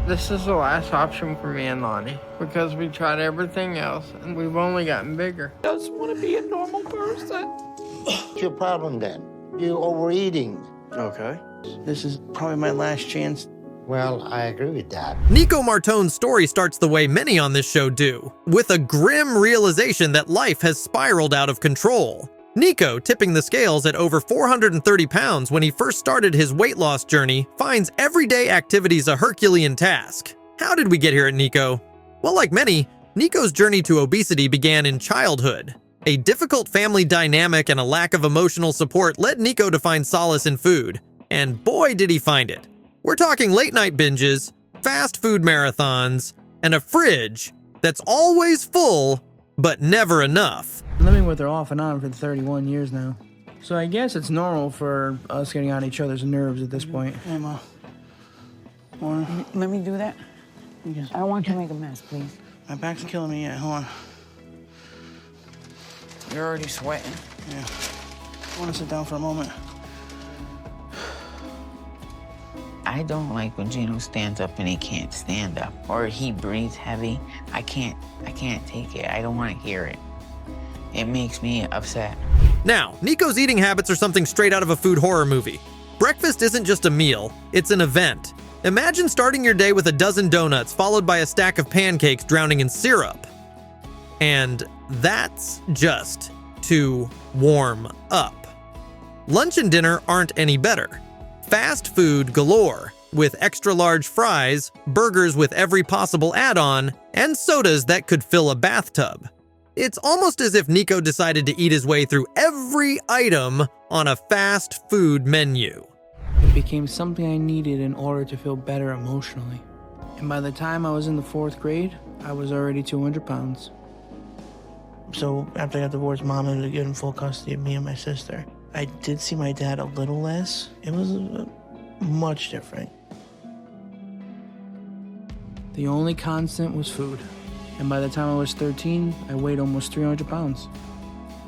This is the last option for me and Lonnie because we tried everything else and we've only gotten bigger. I just want to be a normal person. What's your problem then? You're overeating. Okay. This is probably my last chance. Well, I agree with that. Nico Martone's story starts the way many on this show do, with a grim realization that life has spiraled out of control. Nico, tipping the scales at over 430 pounds when he first started his weight loss journey, finds everyday activities a Herculean task. How did we get here at Nico? Well, like many, Nico's journey to obesity began in childhood. A difficult family dynamic and a lack of emotional support led Nico to find solace in food. And boy, did he find it. We're talking late-night binges, fast food marathons, and a fridge that's always full, but never enough. Living with her off and on for 31 years now. So I guess it's normal for us getting on each other's nerves at this point. Hey, Ma. Let me do that. Yes. I don't want you to make a mess, please. My back's killing me yet. Hold on. You're already sweating. Yeah. I want to sit down for a moment. I don't like when Gino stands up and he can't stand up, or he breathes heavy. I can't take it. I don't want to hear it. It makes me upset. Now, Nico's eating habits are something straight out of a food horror movie. Breakfast isn't just a meal, it's an event. Imagine starting your day with a dozen donuts followed by a stack of pancakes drowning in syrup. And that's just to warm up. Lunch and dinner aren't any better. Fast food galore, with extra large fries, burgers with every possible add-on, and sodas that could fill a bathtub. It's almost as if Nico decided to eat his way through every item on a fast food menu. It became something I needed in order to feel better emotionally. And by the time I was in the 4th grade, I was already 200 pounds. So after I got divorced, Mom ended up getting full custody of me and my sister. I did see my dad a little less. It was much different. The only constant was food. And by the time I was 13, I weighed almost 300 pounds.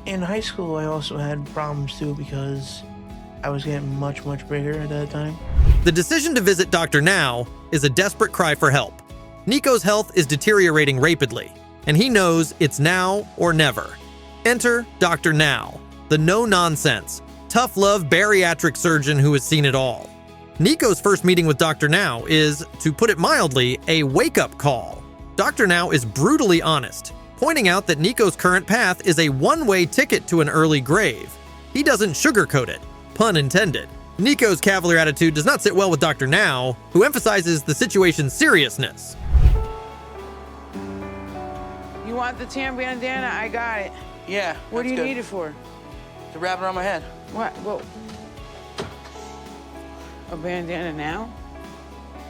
In high school, I also had problems too because I was getting much bigger at that time. The decision to visit Dr. Now is a desperate cry for help. Nico's health is deteriorating rapidly, and he knows it's now or never. Enter Dr. Now, the no-nonsense, tough-love bariatric surgeon who has seen it all. Nico's first meeting with Dr. Now is, to put it mildly, a wake-up call. Dr. Now is brutally honest, pointing out that Nico's current path is a one-way ticket to an early grave. He doesn't sugarcoat it, pun intended. Nico's cavalier attitude does not sit well with Dr. Now, who emphasizes the situation's seriousness. You want the tan bandana? I got it. Yeah. What do you need it for? To wrap around my head. What? Well, a bandana now?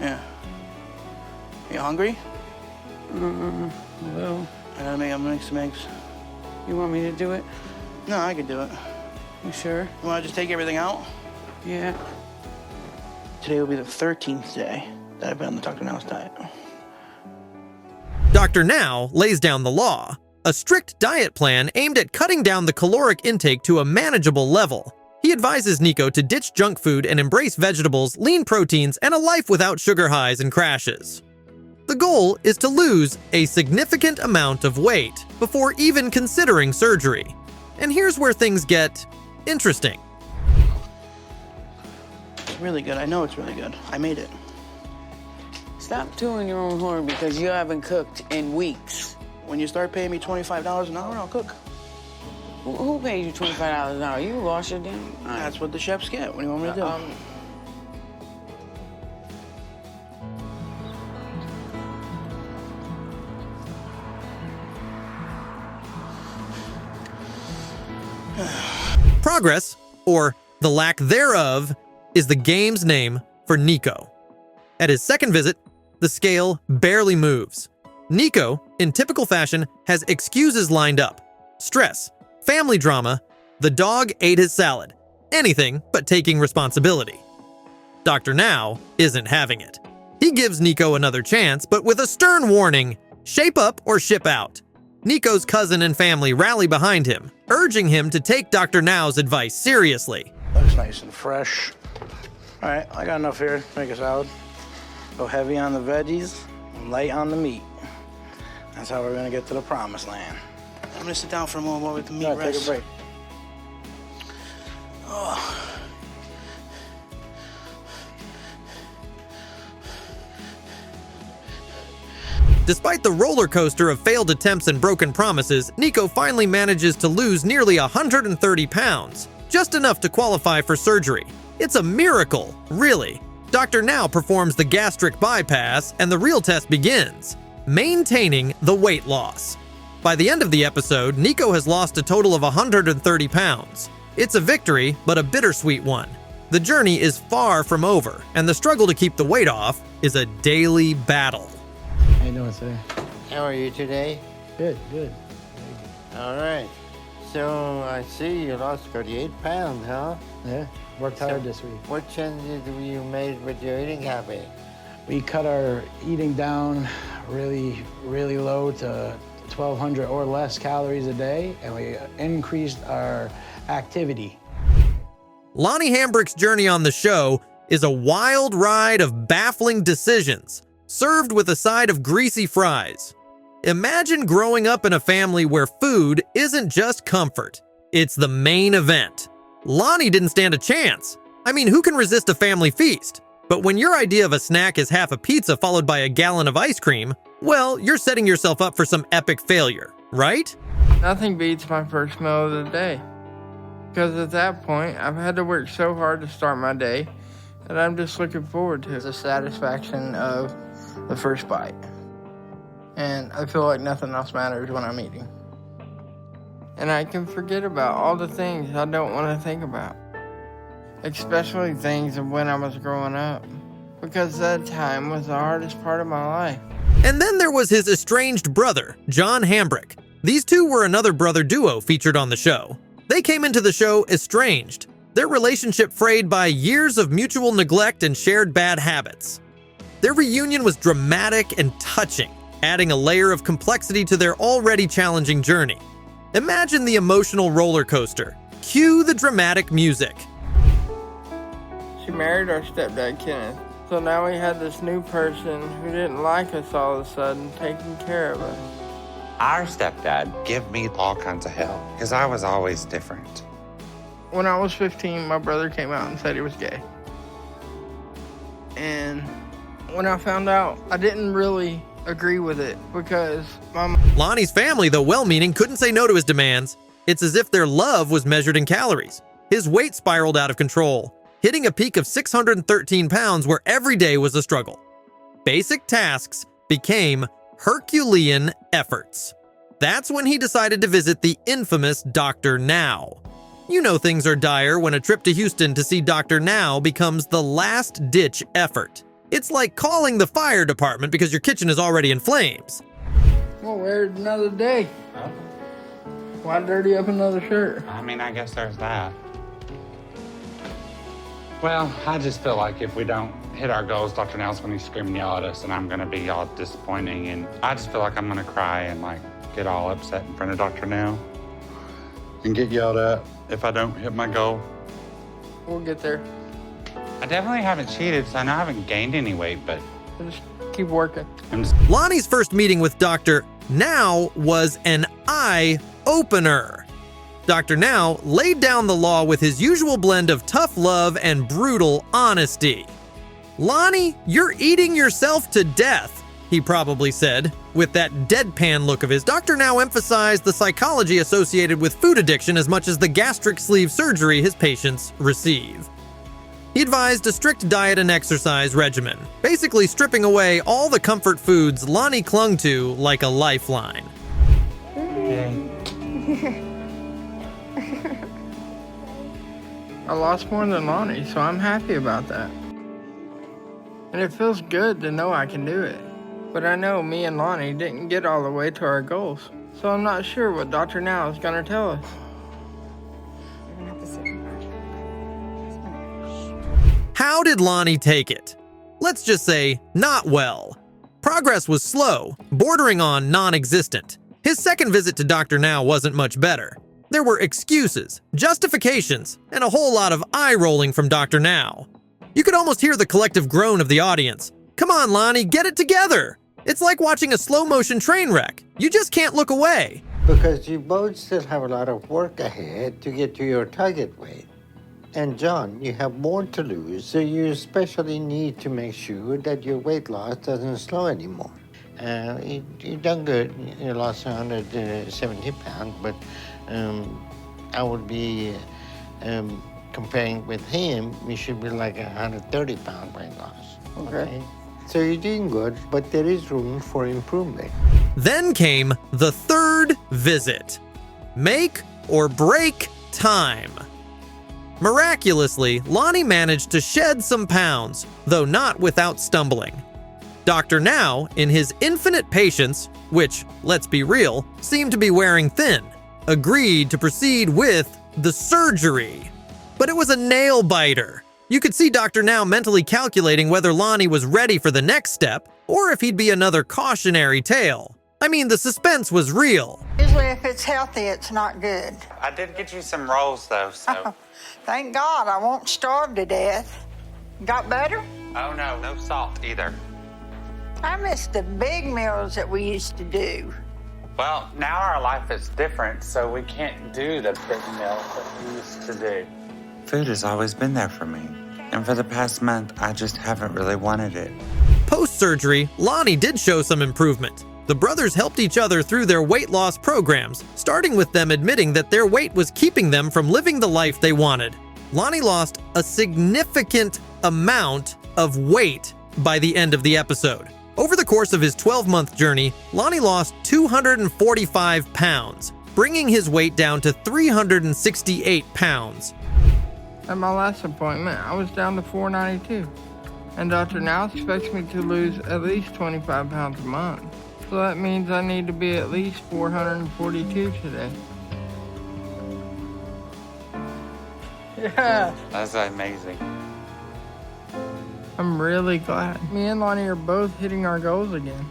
Yeah. You hungry? Well, I'm gonna make some eggs. you want me to do it? No, I can do it. You sure? You wanna just take everything out? Yeah. Today will be the 13th day that I've been on the Dr. Now's diet. Dr. Now lays down the law, a strict diet plan aimed at cutting down the caloric intake to a manageable level. He advises Nico to ditch junk food and embrace vegetables, lean proteins, and a life without sugar highs and crashes. The goal is to lose a significant amount of weight before even considering surgery. And here's where things get interesting. It's really good. I know it's really good. I made it. Stop tooting your own horn because you haven't cooked in weeks. When you start paying me $25 an hour, I'll cook. Who paid you $25 an hour? You lost your damn mind. That's what the chefs get. What do you want me to do? Progress, or the lack thereof, is the game's name for Nico. At his second visit, the scale barely moves. Nico, in typical fashion, has excuses lined up. Stress, family drama, the dog ate his salad. Anything but taking responsibility. Dr. Now isn't having it. He gives Nico another chance, but with a stern warning, shape up or ship out. Nico's cousin and family rally behind him, urging him to take Dr. Now's advice seriously. Looks nice and fresh. All right, I got enough here to make a salad. Go heavy on the veggies and light on the meat. That's how we're gonna get to the promised land. I'm gonna sit down for a moment while we can meat rest. Take a break. Oh. Despite the roller coaster of failed attempts and broken promises, Nico finally manages to lose nearly 130 pounds, just enough to qualify for surgery. It's a miracle, really. Dr. Now performs the gastric bypass, and the real test begins: maintaining the weight loss. By the end of the episode, Nico has lost a total of 130 pounds. It's a victory, but a bittersweet one. The journey is far from over, and the struggle to keep the weight off is a daily battle. How you doing, sir? How are you today? Good, good. All right. So I see you lost 38 pounds, huh? Yeah, worked hard this week. What changes have you made with your eating habit? We cut our eating down really low to 1,200 or less calories a day, and we increased our activity. Lonnie Hambrick's journey on the show is a wild ride of baffling decisions, served with a side of greasy fries. Imagine growing up in a family where food isn't just comfort, it's the main event. Lonnie didn't stand a chance. I mean, who can resist a family feast? But when your idea of a snack is half a pizza followed by a gallon of ice cream, well, you're setting yourself up for some epic failure, right? Nothing beats my first meal of the day. Because at that point, I've had to work so hard to start my day that I'm just looking forward to the satisfaction of the first bite. And I feel like nothing else matters when I'm eating. And I can forget about all the things I don't want to think about. Especially things of when I was growing up. Because that time was the hardest part of my life. And then there was his estranged brother, John Hambrick. These two were another brother duo featured on the show. They came into the show estranged, their relationship frayed by years of mutual neglect and shared bad habits. Their reunion was dramatic and touching, adding a layer of complexity to their already challenging journey. Imagine the emotional roller coaster. Cue the dramatic music. She married our stepdad, Kenneth. So now we had this new person who didn't like us all of a sudden taking care of us. Our stepdad give me all kinds of hell because I was always different. When I was 15, my brother came out and said he was gay. And when I found out, I didn't really agree with it because Lonnie's family, though well-meaning, couldn't say no to his demands. It's as if their love was measured in calories. His weight spiraled out of control, hitting a peak of 613 pounds where every day was a struggle. Basic tasks became Herculean efforts. That's when he decided to visit the infamous Dr. Now. You know things are dire when a trip to Houston to see Dr. Now becomes the last-ditch effort. It's like calling the fire department because your kitchen is already in flames. Well, where's another day? Huh? Why dirty up another shirt? I mean, I guess there's that. Well, I just feel like if we don't hit our goals, Dr. Nell's going to scream and yell at us, and I'm going to be all disappointing. And I just feel like I'm going to cry and like get all upset in front of Dr. Nell and get yelled at if I don't hit my goal. We'll get there. I definitely haven't cheated, so I know I haven't gained any weight, but We'll just keep working. Lonnie's first meeting with Dr. Now was an eye-opener. Dr. Now laid down the law with his usual blend of tough love and brutal honesty. "Lonnie, you're eating yourself to death," he probably said. With that deadpan look of his, Dr. Now emphasized the psychology associated with food addiction as much as the gastric sleeve surgery his patients receive. He advised a strict diet and exercise regimen, basically stripping away all the comfort foods Lonnie clung to like a lifeline. I lost more than Lonnie, so I'm happy about that. And it feels good to know I can do it. But I know me and Lonnie didn't get all the way to our goals, so I'm not sure what Dr. Now is going to tell us. How did Lonnie take it? Let's just say, not well. Progress was slow, bordering on non-existent. His second visit to Dr. Now wasn't much better. There were excuses, justifications, and a whole lot of eye-rolling from Dr. Now. You could almost hear the collective groan of the audience. Come on, Lonnie, get it together. It's like watching a slow-motion train wreck. You just can't look away. Because you both still have a lot of work ahead to get to your target weight. And John, you have more to lose, so you especially need to make sure that your weight loss doesn't slow anymore. You've done good. You lost 170 pounds, but I would be comparing with him, we should be like 130-pound weight loss. Okay? So you're doing good, but there is room for improvement. Then came the third visit. Make or break time. Miraculously, Lonnie managed to shed some pounds, though not without stumbling. Dr. Now, in his infinite patience, which, let's be real, seemed to be wearing thin, agreed to proceed with the surgery. But it was a nail biter. You could see Dr. Now mentally calculating whether Lonnie was ready for the next step, or if he'd be another cautionary tale. I mean, the suspense was real. Usually if it's healthy, it's not good. I did get you some rolls, though, so... Thank God I won't starve to death. Got better? Oh, no, no salt either. I miss the big meals that we used to do. Well, now our life is different, so we can't do the big meals that we used to do. Food has always been there for me. And for the past month, I just haven't really wanted it. Post-surgery, Lonnie did show some improvement. The brothers helped each other through their weight loss programs, starting with them admitting that their weight was keeping them from living the life they wanted. Lonnie lost a significant amount of weight by the end of the episode. Over the course of his 12-month journey, Lonnie lost 245 pounds, bringing his weight down to 368 pounds. At my last appointment, I was down to 492, and Dr. Now expects me to lose at least 25 pounds a month. So that means I need to be at least 442 today. Yeah. That's amazing. I'm really glad. Me and Lonnie are both hitting our goals again.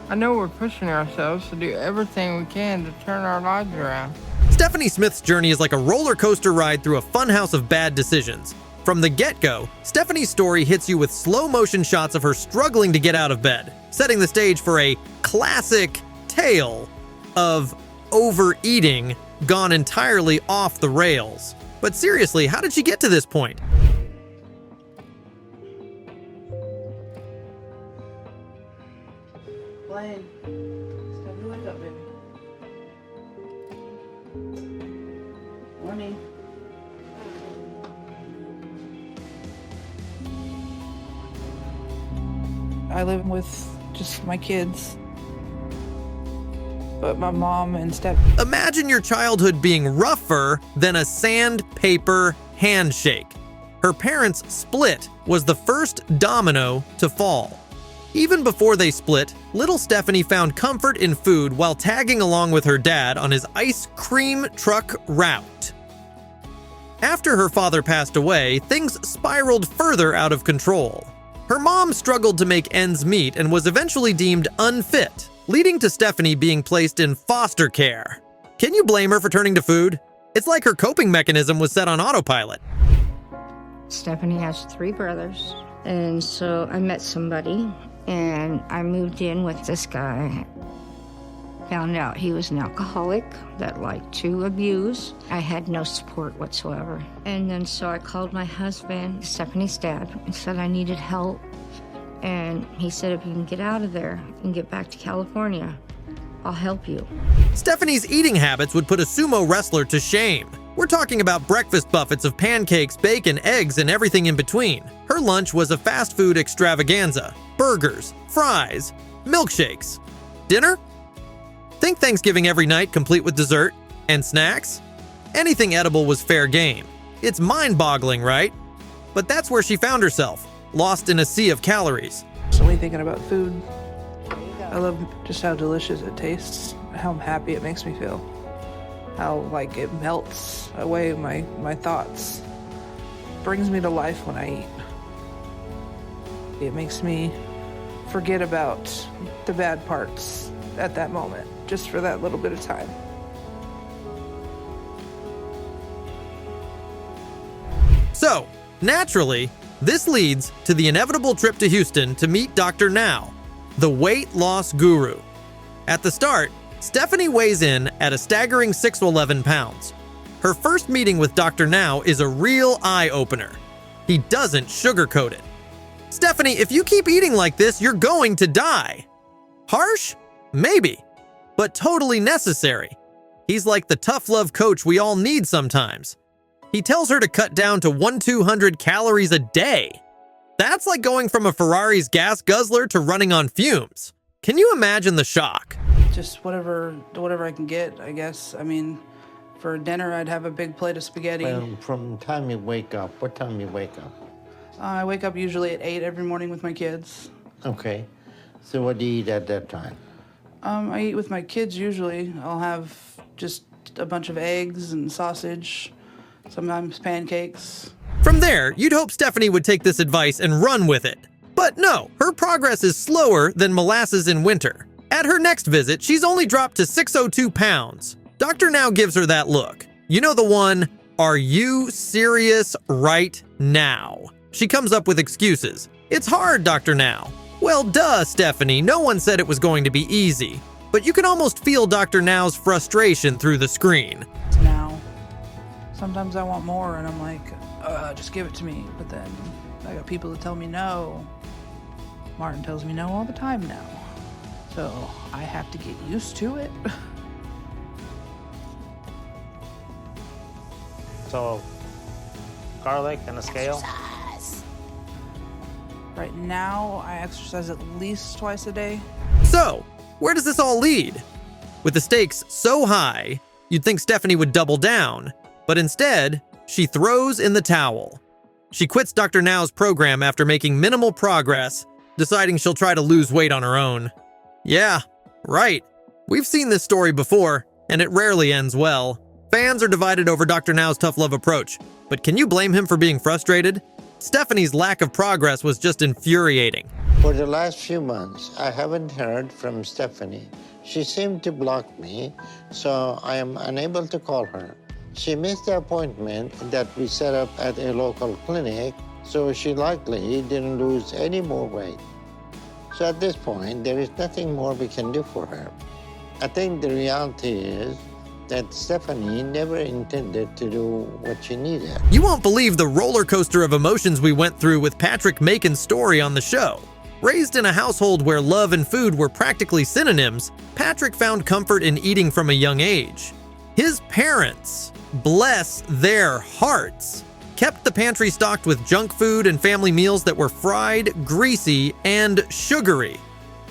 I know we're pushing ourselves to do everything we can to turn our lives around. Stephanie Smith's journey is like a roller coaster ride through a funhouse of bad decisions. From the get-go, Stephanie's story hits you with slow-motion shots of her struggling to get out of bed, setting the stage for a classic tale of overeating gone entirely off the rails. But seriously, how did she get to this point? Blaine, Stephanie, wake up, baby. Morning. I live with just my kids, but my mom and Steph. Imagine your childhood being rougher than a sandpaper handshake. Her parents' split was the first domino to fall. Even before they split, little Stephanie found comfort in food while tagging along with her dad on his ice cream truck route. After her father passed away, things spiraled further out of control. Her mom struggled to make ends meet and was eventually deemed unfit, leading to Stephanie being placed in foster care. Can you blame her for turning to food? It's like her coping mechanism was set on autopilot. Stephanie has 3 brothers, and so I met somebody, and I moved in with this guy. Found out he was an alcoholic that liked to abuse. I had no support whatsoever. And then so I called my husband, Stephanie's dad, and said I needed help. And he said, if you can get out of there and get back to California, I'll help you. Stephanie's eating habits would put a sumo wrestler to shame. We're talking about breakfast buffets of pancakes, bacon, eggs, and everything in between. Her lunch was a fast food extravaganza. Burgers, fries, milkshakes. Dinner? Think Thanksgiving every night, complete with dessert. And snacks? Anything edible was fair game. It's mind-boggling, right? But that's where she found herself, lost in a sea of calories. Constantly thinking about food. I love just how delicious it tastes, how happy it makes me feel, how like it melts away my thoughts. Brings me to life when I eat. It makes me forget about the bad parts at that moment, just for that little bit of time. So, naturally, This leads to the inevitable trip to Houston to meet Dr. Now, the weight loss guru. At the start, Stephanie weighs in at a staggering 6 to 11 pounds. Her first meeting with Dr. Now is a real eye-opener. He doesn't sugarcoat it. "Stephanie, if you keep eating like this, you're going to die." Harsh? Maybe, but totally necessary. He's like the tough love coach we all need sometimes. He tells her to cut down to 1,200 calories a day. That's like going from a Ferrari's gas guzzler to running on fumes. Can you imagine the shock? Just whatever I can get, I guess. I mean, for dinner, I'd have a big plate of spaghetti. Well, from the time you wake up, what time you wake up? I wake up usually at 8 every morning with my kids. Okay. So what do you eat at that time? I eat with my kids usually. I'll have just a bunch of eggs and sausage, sometimes pancakes. From there, you'd hope Stephanie would take this advice and run with it. But no, her progress is slower than molasses in winter. At her next visit, she's only dropped to 602 pounds. Dr. Now gives her that look. You know the one, "Are you serious right now?" She comes up with excuses. "It's hard, Dr. Now." Well, duh, Stephanie, no one said it was going to be easy. But you can almost feel Dr. Now's frustration through the screen. Now, sometimes I want more and I'm like, just give it to me. But then I got people that tell me no. Martin tells me no all the time now. So I have to get used to it. So, garlic and a scale? Right now, I exercise at least twice a day. So, where does this all lead? With the stakes so high, you'd think Stephanie would double down, but instead, she throws in the towel. She quits Dr. Now's program after making minimal progress, deciding she'll try to lose weight on her own. Yeah, right. We've seen this story before, and it rarely ends well. Fans are divided over Dr. Now's tough love approach, but can you blame him for being frustrated? Stephanie's lack of progress was just infuriating. For the last few months, I haven't heard from Stephanie. She seemed to block me, so I am unable to call her. She missed the appointment that we set up at a local clinic, so she likely didn't lose any more weight. So at this point, there is nothing more we can do for her. I think the reality is that Stephanie never intended to do what she needed. You won't believe the roller coaster of emotions we went through with Patrick Macon's story on the show. Raised in a household where love and food were practically synonyms, Patrick found comfort in eating from a young age. His parents, bless their hearts, kept the pantry stocked with junk food and family meals that were fried, greasy, and sugary.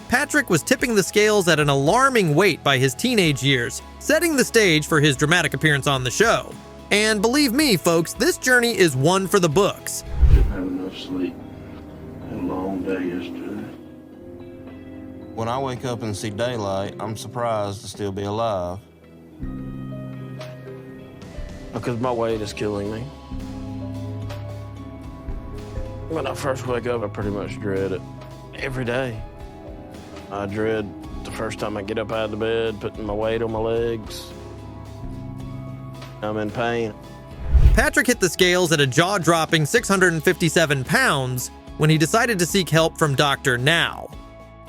Patrick was tipping the scales at an alarming weight by his teenage years, setting the stage for his dramatic appearance on the show. And believe me, folks, this journey is one for the books. Didn't have enough sleep. Had a long day yesterday. When I wake up and see daylight, I'm surprised to still be alive. Because my weight is killing me. When I first wake up, I pretty much dread it every day. I dread the first time I get up out of the bed, putting my weight on my legs. I'm in pain. Patrick hit the scales at a jaw-dropping 657 pounds when he decided to seek help from Dr. Now.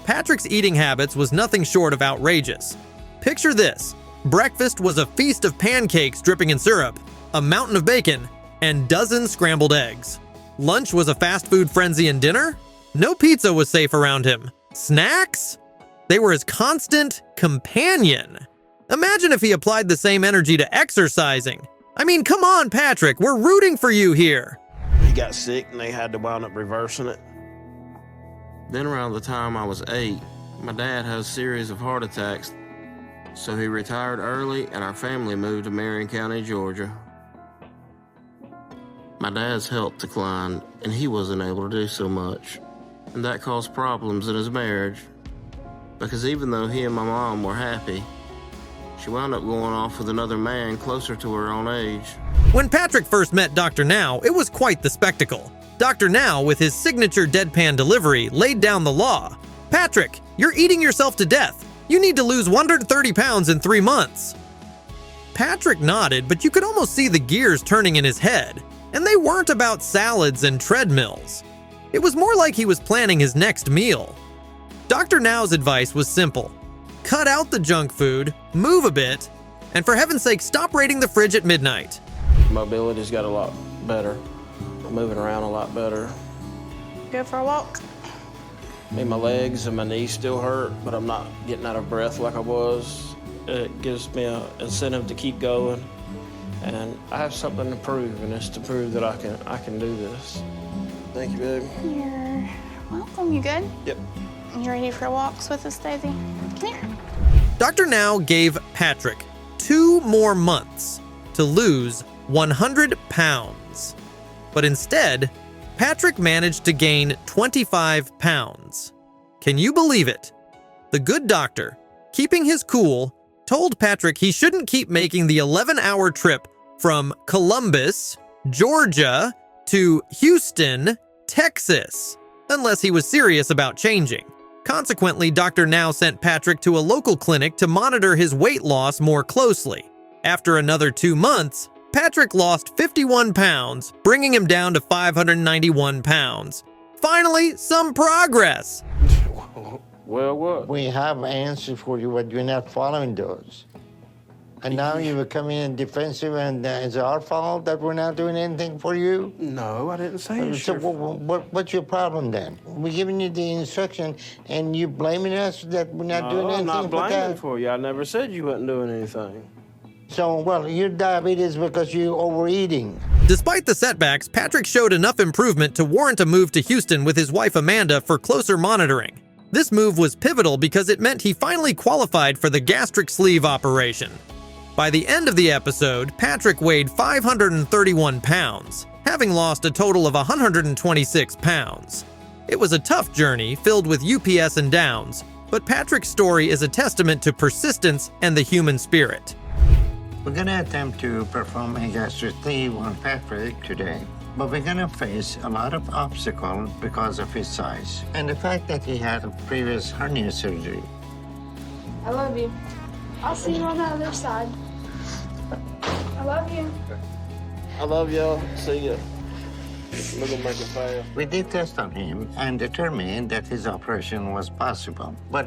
Patrick's eating habits was nothing short of outrageous. Picture this. Breakfast was a feast of pancakes dripping in syrup, a mountain of bacon, and dozens scrambled eggs. Lunch was a fast food frenzy, and dinner? No pizza was safe around him. Snacks? They were his constant companion. Imagine if he applied the same energy to exercising. I mean, come on, Patrick, we're rooting for you here. He got sick and they had to wind up reversing it. Then around the time I was 8, my dad had a series of heart attacks, so he retired early and our family moved to Marion County, Georgia. My dad's health declined and he wasn't able to do so much, and that caused problems in his marriage, because even though he and my mom were happy, she wound up going off with another man closer to her own age. When Patrick first met Dr. Now, it was quite the spectacle. Dr. Now, with his signature deadpan delivery, laid down the law. Patrick, you're eating yourself to death. You need to lose 130 pounds in 3 months. Patrick nodded, but you could almost see the gears turning in his head. And they weren't about salads and treadmills. It was more like he was planning his next meal. Dr. Now's advice was simple. Cut out the junk food, move a bit, and for heaven's sake, stop raiding the fridge at midnight. Mobility's got a lot better. I'm moving around a lot better. Go for a walk? I mean, my legs and my knees still hurt, but I'm not getting out of breath like I was. It gives me an incentive to keep going. And I have something to prove, and it's to prove that I can do this. Thank you, babe. You're welcome. You good? Yep. You ready for walks with us, Daisy? Come here. Dr. Now gave Patrick 2 more months to lose 100 pounds. But instead, Patrick managed to gain 25 pounds. Can you believe it? The good doctor, keeping his cool, told Patrick he shouldn't keep making the 11-hour trip from Columbus, Georgia, to Houston, Texas, unless he was serious about changing. Consequently, Dr. Now sent Patrick to a local clinic to monitor his weight loss more closely. After another 2 months, Patrick lost 51 pounds, bringing him down to 591 pounds. Finally, some progress. Well, what? We have answers for you, but you're not following those. And now you're becoming defensive, and it's our fault that we're not doing anything for you? No, I didn't say it. So what's your problem then? We're giving you the instruction, and you blaming us that we're not doing anything I'm not for blaming that? for you. I never said you wasn't doing anything. So, well, you're diabetes because you're overeating. Despite the setbacks, Patrick showed enough improvement to warrant a move to Houston with his wife Amanda for closer monitoring. This move was pivotal because it meant he finally qualified for the gastric sleeve operation. By the end of the episode, Patrick weighed 531 pounds, having lost a total of 126 pounds. It was a tough journey filled with UPS and downs, but Patrick's story is a testament to persistence and the human spirit. We're going to attempt to perform a gastric sleeve on Patrick today, but we're going to face a lot of obstacles because of his size and the fact that he had a previous hernia surgery. I love you. I'll see you on the other side. I love you. I love y'all. See ya. We're gonna make it fast. We did test on him and determined that his operation was possible, but